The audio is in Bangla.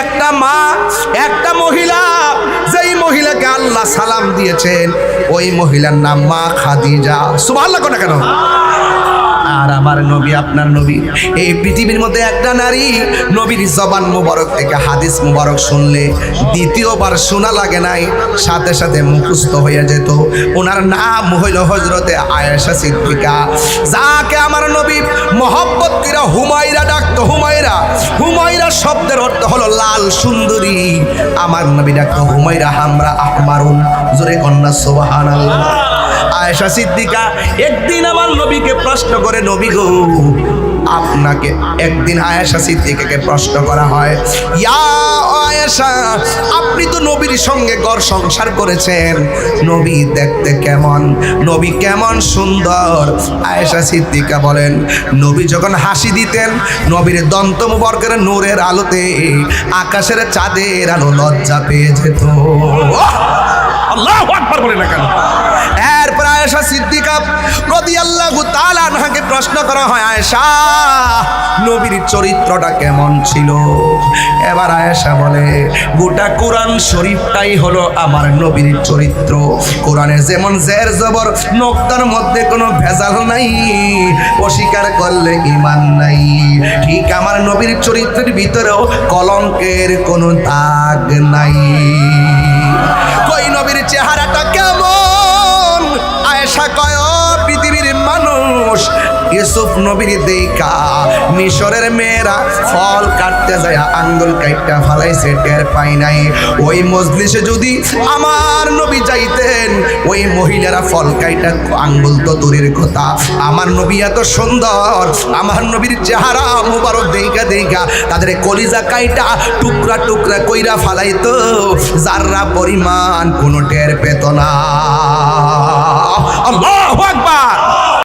একটা মা, একটা মহিলা, যেই মহিলাকে আল্লাহ সালাম দিয়েছেন ওই মহিলার নাম মা খাদিজা। সুবহানাল্লাহ কোন কেন? আর আমার নবী, আপনার নবী, এই পৃথিবীর মধ্যে একটা নারী নবীর জবান মুবারক থেকে হাদিস মুবারক শুনলে দ্বিতীয়বার শোনা লাগে নাই, সাথে সাথে মুখস্থ হয়ে যেত। ওনার নাম হইল হযরতে আয়েশা সিদ্দিকা, যাকে আমার নবী মহব্বত করে হুমায়রা ডাকতো। হুমায়রা, হুমায়রা শব্দের অর্থ হলো লাল সুন্দরী। আমার নবী ডাকতো হুমায়রা হামরা আহমারুন। জোরে কন্যা সুবহানাল্লাহ। আয়েশা সিদ্দিকা একদিন আমার নবীকে প্রশ্ন করে, নবী গো, আপনাকে একদিন আয়েশা সিদ্দিকাকে প্রশ্ন করা হয়, ইয়া আয়েশা, আপনি তো নবীর সঙ্গে ঘর সংসার করেছেন, নবী দেখতে কেমন, নবী কেমন সুন্দর? আয়েশা সিদ্দিকা বলেন, নবী যখন হাসি দিতেন নবীর দন্ত মুবারকের নূরের আলোতে আকাশের চাঁদের আলো লজ্জা পেয়ে যেত। আল্লাহু আকবার বলে না কেন? এরপর আয়েশা সিদ্দিকা রাদিয়াল্লাহু তাআলা আনহাকে প্রশ্ন করা হয়, আয়েশা, নবীর চরিত্রটা কেমন ছিল? এবার আয়েশা বলে, গোটা কোরআন শরীফটাই হলো আমার নবীর চরিত্র। কোরআনে যেমন জের জবর, নোক্তার মধ্যে কোনো ভেজাল নাই, অস্বীকার করলে ঈমান নাই, ঠিক আমার নবীর চরিত্রের ভিতরেও কলঙ্কের কোনো দাগ নাই। কই নবীর চেহারাটা কেমন? আয়েশা কয়, পৃথিবীর মানুষ ইউসুফ নবীর দেখা মিশরের মেয়েরা ফল কাটতে যায় আঙ্গুল কাইটা ফালাইছে, টের পাই নাই। ওই মজলিসে যদি আমার নবী যাইতেন, ওই মহিলারা ফল কাইটা আঙ্গুল তো দূরের কথা, আমার নবী এত সুন্দর, আমার নবীর চেহারা মুবারক দেখা দেখা তাদের কলিজা কাইটা টুকরা টুকরা কইরা ফালাইতো, যাররা পরিমাণ কোনো টের পেত না।